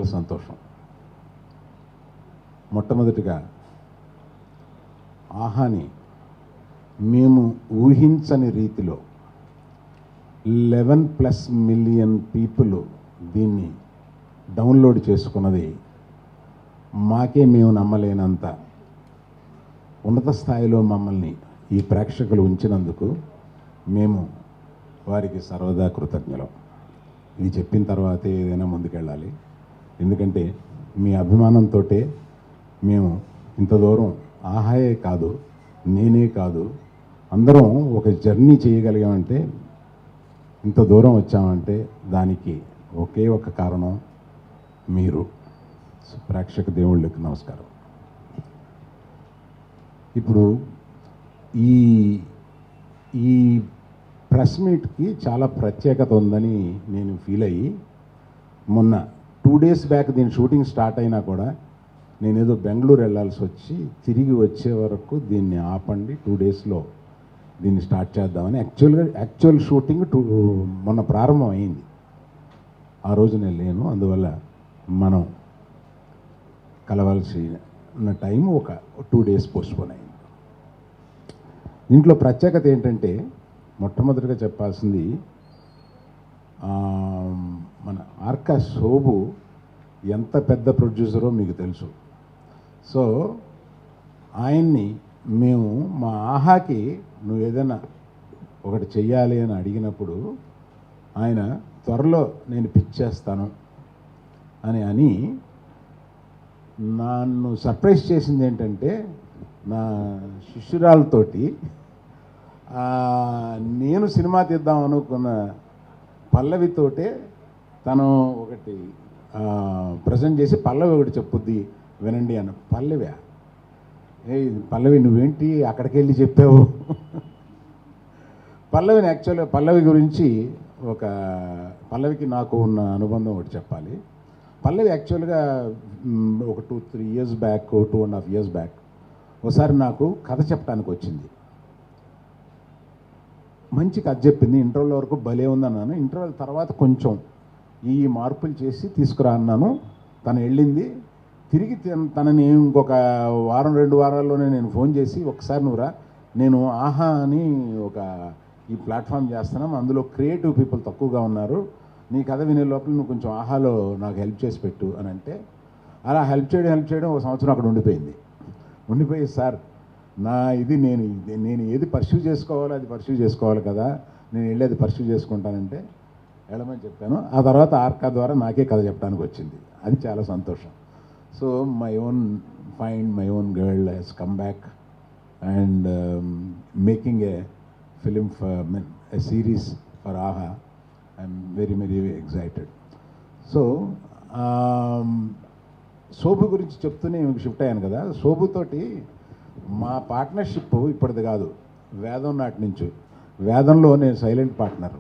చాలా సంతోషం. మొట్టమొదటిగా ఆహాని మేము ఊహించని రీతిలో 11+ మిలియన్ పీపుల్ దీన్ని డౌన్లోడ్ చేసుకున్నది మాకే మేము నమ్మలేనంత ఉన్నత స్థాయిలో మమ్మల్ని ఈ ప్రేక్షకులు ఉంచినందుకు మేము వారికి సర్వదా కృతజ్ఞులం. ఇది చెప్పిన తర్వాతే ఏదైనా ముందుకెళ్ళాలి. ఎందుకంటే మీ అభిమానంతో మేము ఇంత దూరం ఆహాయే కాదు, నేనే కాదు, అందరం ఒక జర్నీ చేయగలిగామంటే, ఇంత దూరం వచ్చామంటే దానికి ఒకే ఒక కారణం మీరు. ప్రేక్షక దేవుళ్ళకి నమస్కారం. ఇప్పుడు ఈ ఈ ప్రెస్ మీట్కి చాలా ప్రత్యేకత ఉందని నేను ఫీల్ అయ్యి, మొన్న 2 days బ్యాక్ దీని షూటింగ్ స్టార్ట్ అయినా కూడా నేనేదో బెంగళూరు వెళ్ళాల్సి వచ్చి తిరిగి వచ్చే వరకు దీన్ని ఆపండి, 2 daysలో దీన్ని స్టార్ట్ చేద్దామని. యాక్చువల్ షూటింగ్ మొన్న ప్రారంభం అయింది. ఆ రోజు నేను లేను, అందువల్ల మనం కలవాల్సిన టైం ఒక 2 days పోస్ట్పోన్ అయింది. దీంట్లో ప్రత్యేకత ఏంటంటే, మొట్టమొదటిగా చెప్పాల్సింది, మన ఆర్కా శోభు ఎంత పెద్ద ప్రొడ్యూసరో మీకు తెలుసు. సో ఆయన్ని మేము మా ఆహాకి నువ్వు ఏదైనా ఒకటి చెయ్యాలి అని అడిగినప్పుడు ఆయన త్వరలో నేను పిచ్ చేస్తాను అని నన్ను సర్ప్రైజ్ చేసింది ఏంటంటే, నా శిష్యురాలతోటి నేను సినిమా తీద్దాం అనుకున్న పల్లవితోటే తను ఒకటి ప్రజెంట్ చేసి పల్లవి ఒకటి చెప్పుద్ది వినండి అన్న. పల్లవి నువ్వేంటి అక్కడికి వెళ్ళి చెప్పావు? పల్లవి గురించి పల్లవికి నాకు ఉన్న అనుబంధం ఒకటి చెప్పాలి. పల్లవి యాక్చువల్గా ఒక 2-3 years బ్యాక్, 2.5 years బ్యాక్ ఒకసారి నాకు కథ చెప్పడానికి వచ్చింది. మంచి కథ చెప్పింది. ఇంటర్వెల్ వరకు భలే ఉందన్నాను. ఇంటర్వెల్ తర్వాత కొంచెం ఈ మార్పులు చేసి తీసుకురా అన్నాను. తను వెళ్ళింది. తిరిగి తనని ఇంకొక 1-2 వారాల్లోనే నేను ఫోన్ చేసి, ఒకసారి నువ్వురా, నేను ఆహా అని ఈ ప్లాట్ఫామ్ చేస్తున్నాం, అందులో క్రియేటివ్ పీపుల్ తక్కువగా ఉన్నారు, నీ కథ వినే లోపల నువ్వు కొంచెం ఆహాలో నాకు హెల్ప్ చేసి పెట్టు అని అంటే, అలా హెల్ప్ చేయడం 1 సంవత్సరం అక్కడ ఉండిపోయి సార్ నేను ఏది పర్స్యూ చేసుకోవాలో అది పర్స్యూ చేసుకోవాలి కదా, నేను వెళ్ళి అది పర్స్యూ చేసుకుంటానంటే వెళ్ళమని చెప్పాను. ఆ తర్వాత ఆర్కా ద్వారా నాకే కథ చెప్పడానికి వచ్చింది. అది చాలా సంతోషం. So my own girl he's come back and making a film a series for Aha. I'm very excited. So Shobhu గురించి చెప్తూనే షిఫ్ట్ అయ్యాను కదా. శోభుతోటి మా పార్ట్నర్షిప్ ఇప్పటిది కాదు, వేదం నాటి నుంచి. వేదంలో నేను సైలెంట్ పార్ట్నర్.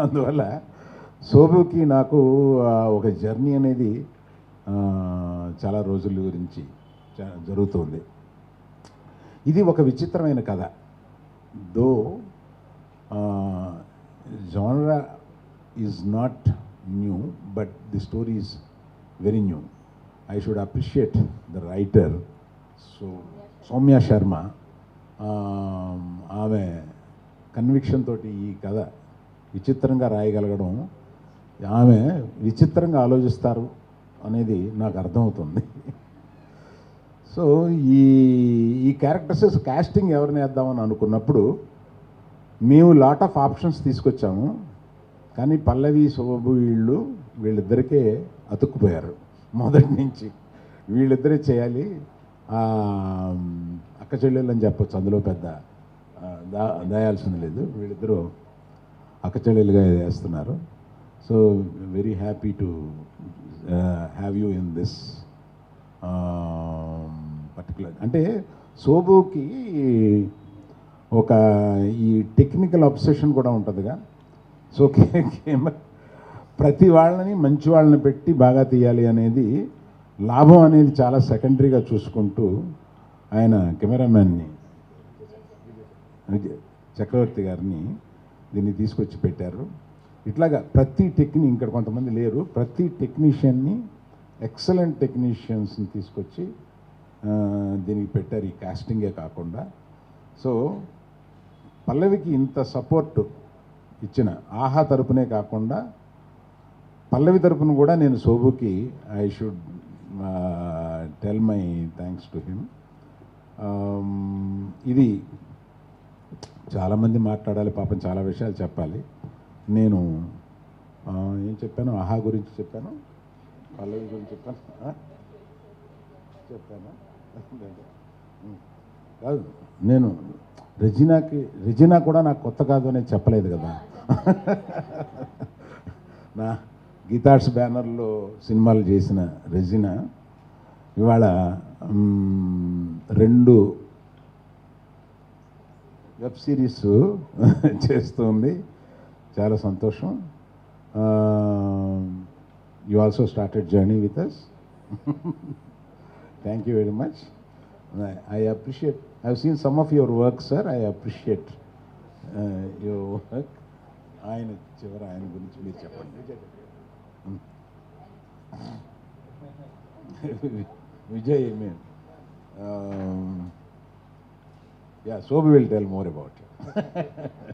అందువల్ల శోభుకి నాకు ఒక జర్నీ అనేది చాలా రోజుల గురించి జరుగుతుంది. ఇది ఒక విచిత్రమైన కథ. దో genre is not new, but the story is very new. I should appreciate the writer, so Soumya Sharma. ఆమె కన్విక్షన్ తోటి ఈ కథ విచిత్రంగా రాయగలగడం, ఆమె విచిత్రంగా ఆలోచిస్తారు అనేది నాకు అర్థమవుతుంది. సో ఈ క్యారెక్టర్స్ కాస్టింగ్ ఎవరిని వేద్దామని అనుకున్నప్పుడు మేము లాట్ ఆఫ్ ఆప్షన్స్ తీసుకొచ్చాము. కానీ పల్లవి శోభు వీళ్ళిద్దరికే అతుక్కుపోయారు మొదటి నుంచి. వీళ్ళిద్దరే చేయాలి, అక్క చెల్లెలు అని చెప్పొచ్చు, అందులో పెద్ద దాయాల్సింది లేదు. వీళ్ళిద్దరూ అక్క చెల్లెలుగా వేస్తున్నారు. So very happy to have you in this particular. అంటే శోభుకి ఈ టెక్నికల్ అబ్సెషన్ కూడా ఉంటుందిగా. సో ప్రతి వాళ్ళని మంచి వాళ్ళని పెట్టి బాగా తీయాలి అనేది, లాభం అనేది చాలా సెకండరీగా చూసుకుంటూ ఆయన కెమెరామ్యాన్ని చక్రవర్తి గారిని దీన్ని తీసుకొచ్చి పెట్టారు. ఇట్లాగా ప్రతి ఇక్కడ కొంతమంది లేరు, ప్రతి టెక్నీషియన్ని ఎక్సలెంట్ టెక్నీషియన్స్ని తీసుకొచ్చి దీనికి పెట్టారు, ఈ కాస్టింగే కాకుండా. సో పల్లవికి ఇంత సపోర్ట్ ఇచ్చిన ఆహా తరపునే కాకుండా పల్లవి తరపున కూడా నేను శోభుకి I should tell my thanks to him. ఇది చాలామంది మాట్లాడాలి, పాపం చాలా విషయాలు చెప్పాలి. నేను ఏం చెప్పాను, ఆహా గురించి చెప్పాను, పల్లవి గురించి చెప్పాను కాదు. నేను రెజినా కూడా నాకు కొత్త కాదు అని చెప్పలేదు కదా. నా గీతార్ట్స్ బ్యానర్లో సినిమాలు చేసిన రెజినా ఇవాళ 2 వెబ్ సిరీస్ చేస్తుంది. చాలా సంతోషం. You also started journey with us. Thank you very much. I appreciate, I've seen some of your work, sir. I appreciate your work. ఆయన గురించి మీరు చెప్పండి. Vijay, I mean, yeah, Shobhi will tell more about it.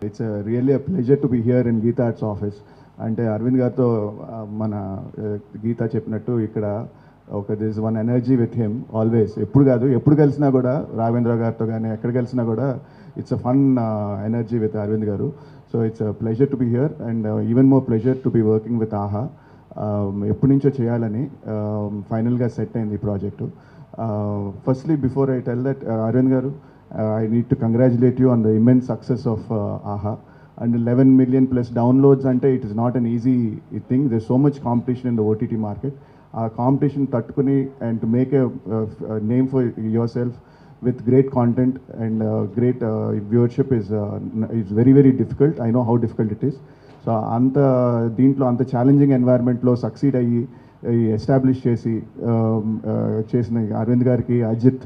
It's really a pleasure to be here in Geeta Arts office. అంటే అరవింద్ గారితో మన గీత చెప్పినట్టు ఇక్కడ this is one energy with him always. ఎప్పుడు కలిసినా కూడా రాఘవేంద్ర గారితో కానీ ఎక్కడ కలిసినా కూడా it's a fun energy with Aravind garu. So it's a pleasure to be here and even more pleasure to be working with Aha. ఎప్పటి నుంచో చేయాలని ఫైనల్గా సెట్ అయింది ఈ project. Firstly before I tell that Aravind garu, I need to congratulate you on the immense success of AHA. And 11 million plus downloads, ante it is not an easy thing. There's so much competition in the OTT market. Competition tattukuni and to make a name for yourself with great content and great viewership is very, very difficult. I know how difficult it is. So deentlo anta challenging environment lo succeed ayi establish chesina Arvind gariki, Ajit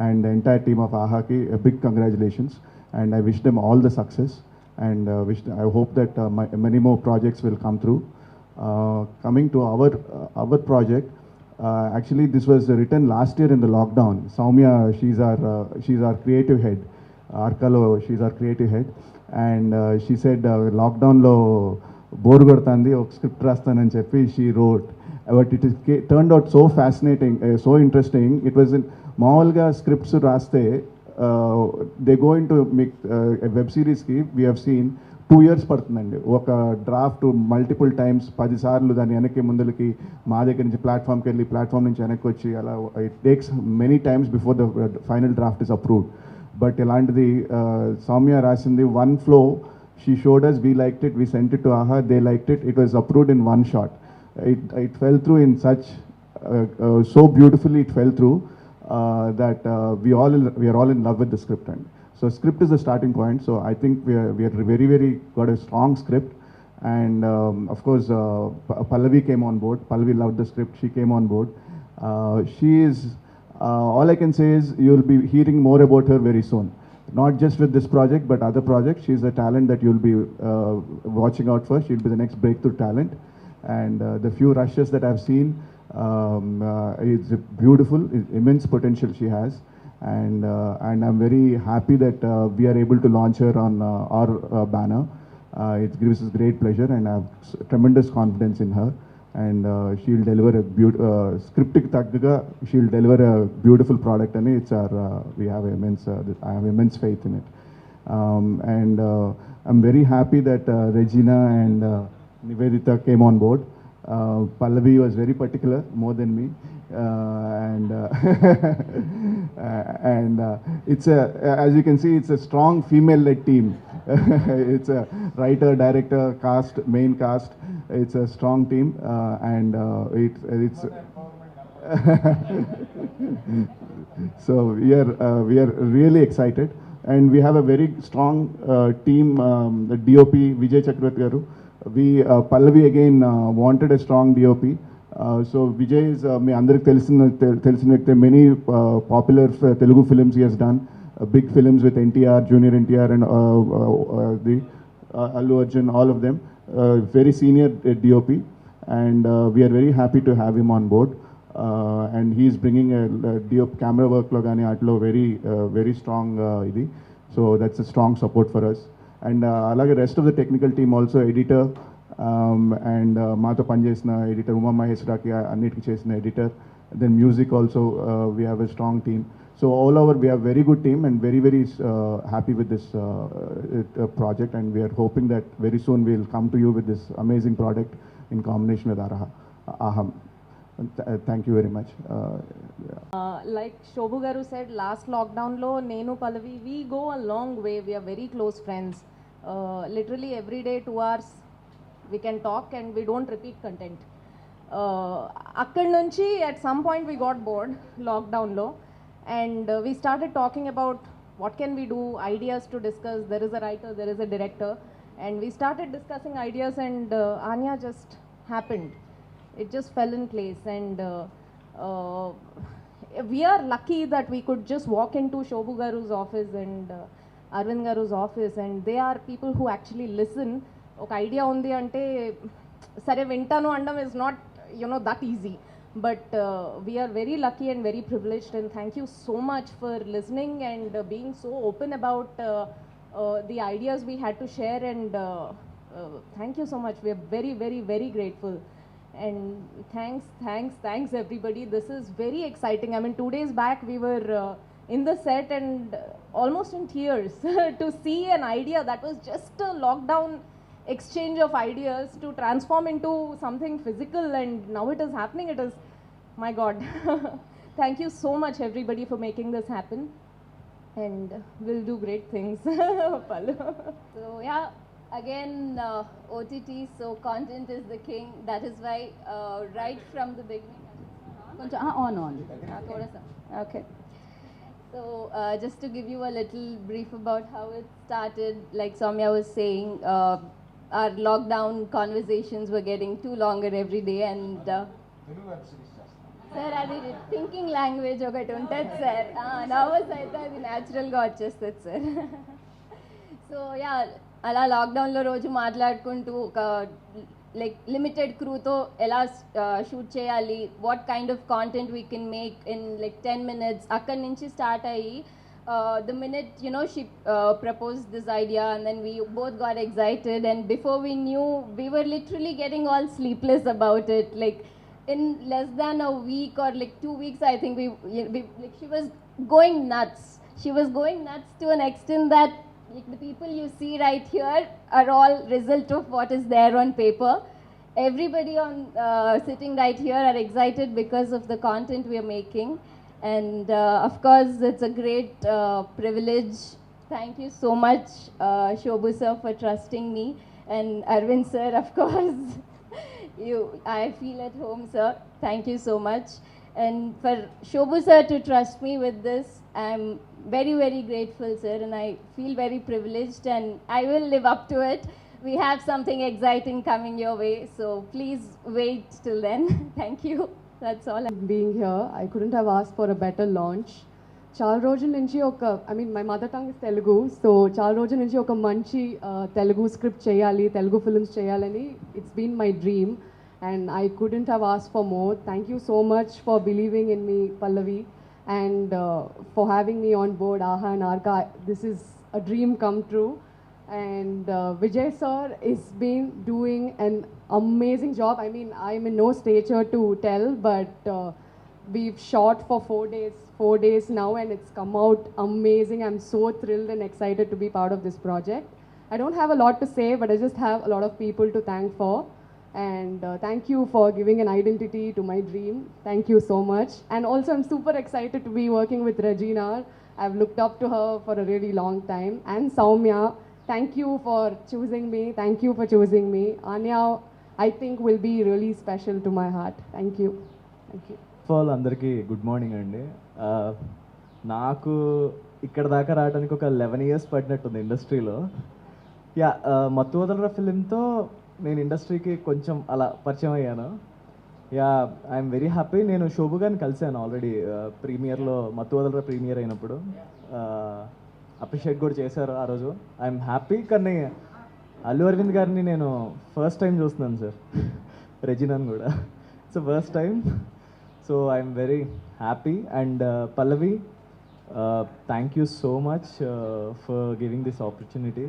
and the entire team of AHA ki a big congratulations, and I wish them all the success, and I hope that many more projects will come through. Coming to our project, actually this was written last year in the lockdown. Soumya, she's our creative head. Arkalo, she's our creative head, and she said lockdown lo bore kodtandi ok script rastanani cheppi she wrote, but it is turned out so fascinating, so interesting. It was మామూలుగా scripts రాస్తే they going to make web సిరీస్కి we have seen 2 years పడుతుందండి. ఒక draft multiple times 10 సార్లు దాన్ని వెనక్కి ముందులకి మా దగ్గర నుంచి ప్లాట్ఫామ్కి వెళ్ళి ప్లాట్ఫామ్ నుంచి వెనక్కి వచ్చి అలా it takes many times before the final draft is approved. But ఇలాంటిది సౌమ్య రాసింది one flow. She showed us, we liked it, we sent it to Aha, they liked it, it was approved in one shot. It fell through in such so beautifully it fell through. That we are all in love with the script, and so script is the starting point. So I think we are very, very got a strong script, and of course Pallavi came on board. Pallavi loved the script, she came on board. She is all I can say is you'll be hearing more about her very soon, not just with this project but other projects. She's a talent that you'll be watching out for. She'll be the next breakthrough talent, and the few rushes that I've seen, it's beautiful, immense potential she has, and I'm very happy that we are able to launch her on our banner. It gives us great pleasure, and I have tremendous confidence in her, and she'll deliver a scriptic tagga, she'll deliver a beautiful product, and it's our I have immense faith in it. And I'm very happy that Regina and Nivedita came on board. Pallavi was very particular, more than me, and it's as you can see, it's a strong female-led team. It's a writer, director, cast, main cast. It's a strong team, and it's so we are really excited, and we have a very strong team. The DOP Vijay Chakravarti garu. Pallavi again wanted a strong DOP. So Vijay is me andariki తెలిసిన వ్యక్తి. Many popular Telugu films he has done, big films with NTR, Junior NTR, and the Allu Arjun, all of them. Very senior DOP, and we are very happy to have him on board. And he's bringing DO camera వర్క్లో కానీ అట్లో very strong ఇది. So that's a strong support for us. And అలాగే rest of the technical team also editor and మాతో పనిచేసిన editor Uma మహేశ్వరాకి అన్నిటికీ చేసిన editor. Then music also we have a strong team. So all over we have very good team and very happy with this project, and we are hoping that very soon we'll come to you with this amazing product in combination with Aham. Thank you very much. Like Shobhu Garu said, last lockdown lo Nenu Pallavi, we go a long way. We are very close friends. Literally every day 2 hours we can talk and we don't repeat content. Akkad nunchi at some point we got bored lockdown lo. And we started talking about what can we do, ideas to discuss. There is a writer, there is a director, and we started discussing ideas, and Anya just happened. It just fell in place, and we are lucky that we could just walk into Shobhu Garu's office and Arvind Garu's office, and they are people who actually listen. ఒక idea ఉంది అంటే సరే వింటాను అనడం is not, that easy. But we are very lucky and very privileged, and thank you so much for listening and being so open about the ideas we had to share, and thank you so much. We are very grateful, and thanks everybody. This is very exciting. I mean, 2 days back we were in the set and almost in tears to see an idea that was just a lockdown exchange of ideas to transform into something physical, and now it is happening. It is, my God. Thank you so much everybody for making this happen, and we'll do great things. Pallu. So yeah, again OTT, so content is the king. That is why right from the beginning on thoda sa. Okay. So just to give you a little brief about how it started, like Soumya was saying, our lockdown conversations were getting too longer every day, and sir, అది thinking language ఒకటి ఉంటుంది sir, nervous అయితే అది న్యాచురల్గా వచ్చేస్తుంది sir. So yeah, అలా లాక్డౌన్లో రోజు మాట్లాడుకుంటూ ఒక లైక్ లిమిటెడ్ క్రూతో ఎలా షూట్ చేయాలి, what kind of content we can make in like 10 minutes, అక్కడి నుంచి స్టార్ట్ అయ్యి the minute she proposed this idea, and then we both got excited, and before we knew, we were literally getting all sleepless about it. Like in less than a week or like 2 weeks, I think we like she was going nuts. She was going nuts to an extent that like the people you see right here are all result of what is there on paper. Everybody on sitting right here are excited because of the content we are making. And of course, it's a great privilege. Thank you so much, Shobhu sir, for trusting me, and Arvind sir, of course. I feel at home, sir. Thank you so much. And for Shobhu sir to trust me with this, I'm very grateful, sir, and I feel very privileged, and I will live up to it. We have something exciting coming your way, so please wait till then. Thank you. That's all. Being here, I couldn't have asked for a better launch. చాలా రోజుల నుంచి my mother tongue is Telugu, so చాలా రోజుల నుంచి ఒక మంచి Telugu script చేయాలి, Telugu films చేయాలని it's been my dream, and I couldn't have asked for more. Thank you so much for believing in me, Pallavi, and for having me on board Aha and Arka. This is a dream come true, and Vijay sir has been doing an amazing job. I mean, I'm in no stature to tell, but we've shot for 4 days now, and it's come out amazing. I'm so thrilled and excited to be part of this project. I don't have a lot to say, but I just have a lot of people to thank for, and thank you for giving an identity to my dream. Thank you so much. And also I'm super excited to be working with Regina. I've looked up to her for a really long time. And Soumya, thank you for choosing me. Thank you for choosing me. Anya, I think will be really special to my heart. Thank you. Thank you. Fall అందరికీ good morning అండి. నాకు ఇక్కడ దాకా రావడానికి ఒక 11 years పడినట్టుంది ఇండస్ట్రీలో. Yeah, మత్తు వదలరా ఫిలింతో నేను ఇండస్ట్రీకి కొంచెం అలా పరిచయం అయ్యాను. Yeah, I'm very happy. నేను శోభు గారిని కలిశాను ఆల్రెడీ ప్రీమియర్లో, మత్తు వదలరా ప్రీమియర్ అయినప్పుడు అప్రిషియేట్ కూడా చేశారు ఆ రోజు. I'm happy. కానీ అల్లు అరవింద్ గారిని నేను ఫస్ట్ టైం చూస్తున్నాను సార్, రెజినాని కూడా. It's first time. So I'm very happy. And Pallavi, thank you so much for giving this opportunity.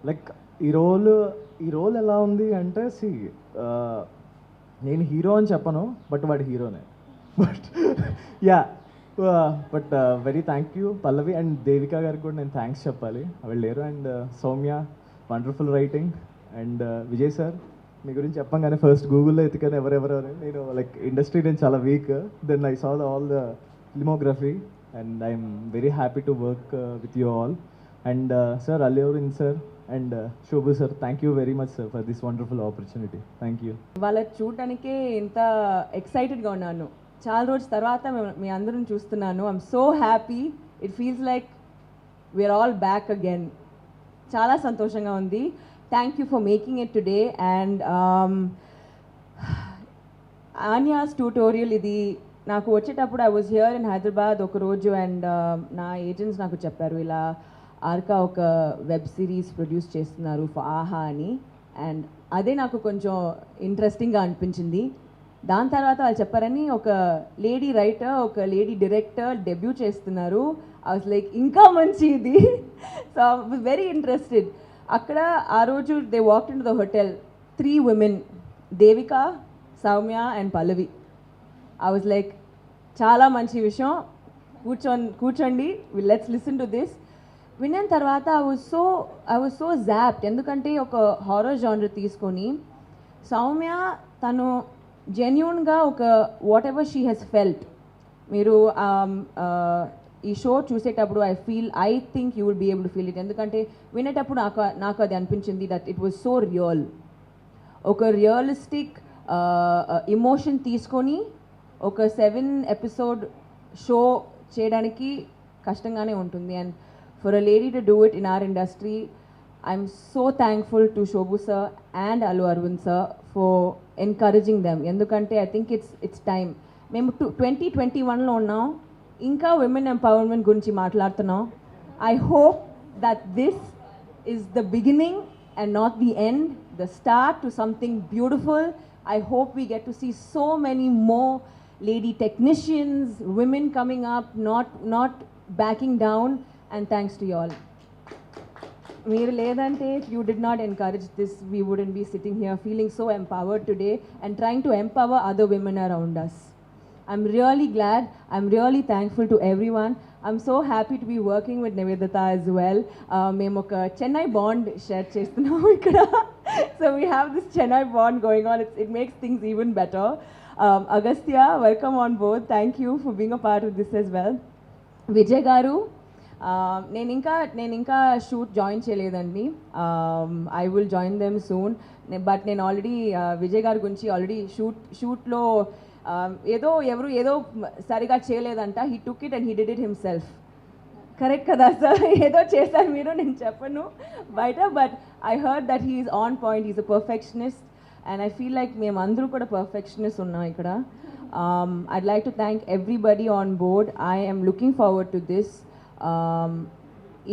Like ఈ రోల్ ఎలా ఉంది అంటే, నేను హీరో అని చెప్పను, బట్ వాడు హీరోనే. But yeah, but very thank you Pallavi. And Devika గారికి కూడా నేను థ్యాంక్స్ చెప్పాలి, ఆవిడ లేరు. And Soumya, wonderful writing. And Vijay sir, మీ గురించి చెప్పంగానే ఫస్ట్ గూగుల్లో ఎత్తుకాను ఎవరెవరు అని. నేను లైక్ ఇండస్ట్రీ నేను చాలా weak, then I saw all the filmography and I'm very happy to work with you all. And sir Allu Aravind sir and Shobu sir, thank you very much sir for this wonderful opportunity. Thank you. వాళ్ళ చూడటానికే ఇంత ఎక్సైటెడ్గా ఉన్నాను. చాలా రోజుల తర్వాత మీ అందరం చూస్తున్నాను. I'm so happy. It feels like we're all back again. చాలా సంతోషంగా ఉంది. Thank you for making it today. And Anya's tutorial ఇది నాకు వచ్చేటప్పుడు I was here in Hyderabad ఒకరోజు. అండ్ నా ఏజెంట్స్ నాకు చెప్పారు, ఇలా ఆర్కా ఒక వెబ్ సిరీస్ ప్రొడ్యూస్ చేస్తున్నారు ఫర్ ఆహా అని. అండ్ అదే నాకు కొంచెం ఇంట్రెస్టింగ్గా అనిపించింది. దాని తర్వాత వాళ్ళు చెప్పారని ఒక లేడీ రైటర్, ఒక లేడీ డైరెక్టర్ డెబ్యూ చేస్తున్నారు. ఐ వాజ్ లైక్ ఇంకా మంచి ఇది. So I was very interested. అక్కడ ఆ రోజు they walked in to the hotel, 3 women, Devika, Soumya and Pallavi. I was like చాలా మంచి విషయం, కూర్చోండి, లెట్స్ లిసన్ టు దిస్. విన్న తర్వాత ఐ వాజ్ సో జాప్డ్. ఎందుకంటే ఒక హారర్ జానర్ తీసుకొని సౌమ్య తను జెన్యూన్గా ఒక whatever she has felt. మీరు ఈ షో చూసేటప్పుడు I think you will be able to feel it. ఎందుకంటే వినేటప్పుడు నాకు అది అనిపించింది that it was so real. ఒక రియలిస్టిక్ ఇమోషన్ తీసుకొని ఒక 7 episode షో చేయడానికి కష్టంగానే ఉంటుంది. And for a lady to do it in our industry, I'm so thankful to Shobu sir and Allu Aravind sir for encouraging them. ఎందుకంటే ఐ థింక్ ఇట్స్ టైమ్. మేము 2021లో ఉన్నాం, ఇంకా విమెన్ ఎంపవర్మెంట్ గురించి మాట్లాడుతున్నాం. I hope that this is the beginning and not the end, the start to something beautiful. I hope we get to see so many more lady technicians, women coming up, not backing down. And thanks to you all. Meer ledante, if you did not encourage this, we wouldn't be sitting here feeling so empowered today and trying to empower other women around us. I'm really glad. I'm really thankful to everyone. I'm so happy to be working with Nivedita as well. Memo oka Chennai bond share chestunnam ikkada. So we have this Chennai bond going on. It makes things even better. Agastya, welcome on board. Thank you for being a part of this as well. Vijay garu, నేను ఇంకా shoot join చేయలేదండి. I will join them soon. But నేను already Vijay గారి గురించి already షూట్లో ఏదో సరిగా చేయలేదంట. He took it and he did it himself. Correct కదా సార్? ఏదో చేశారు మీరు, నేను చెప్పను బయట. But I heard that he is on point, is a perfectionist. And I feel like మేము అందరూ కూడా పర్ఫెక్షనిస్ట్ ఉన్నాం ఇక్కడ. I'd like to thank everybody on board. I am looking forward to this.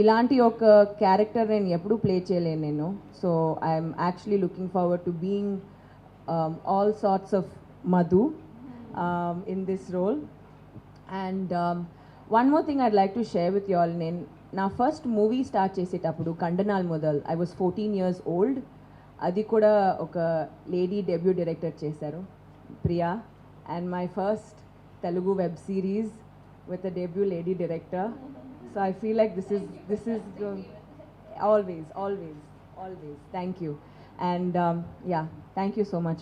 ఇలాంటి ఒక క్యారెక్టర్ నేను ఎప్పుడూ ప్లే చేయలేను నేను. So I'm actually looking forward to being all sorts of Madhu in this role. And one more thing I'd like to share with you all. నేను నా first movie start చేసేటప్పుడు కండనాల్ మొదల్, I was 14 years old. అది కూడా ఒక lady debut director చేశారు, Priya. And my first Telugu web series with a debut lady director. So I feel like this is always. Thank you. And yeah, thank you so much.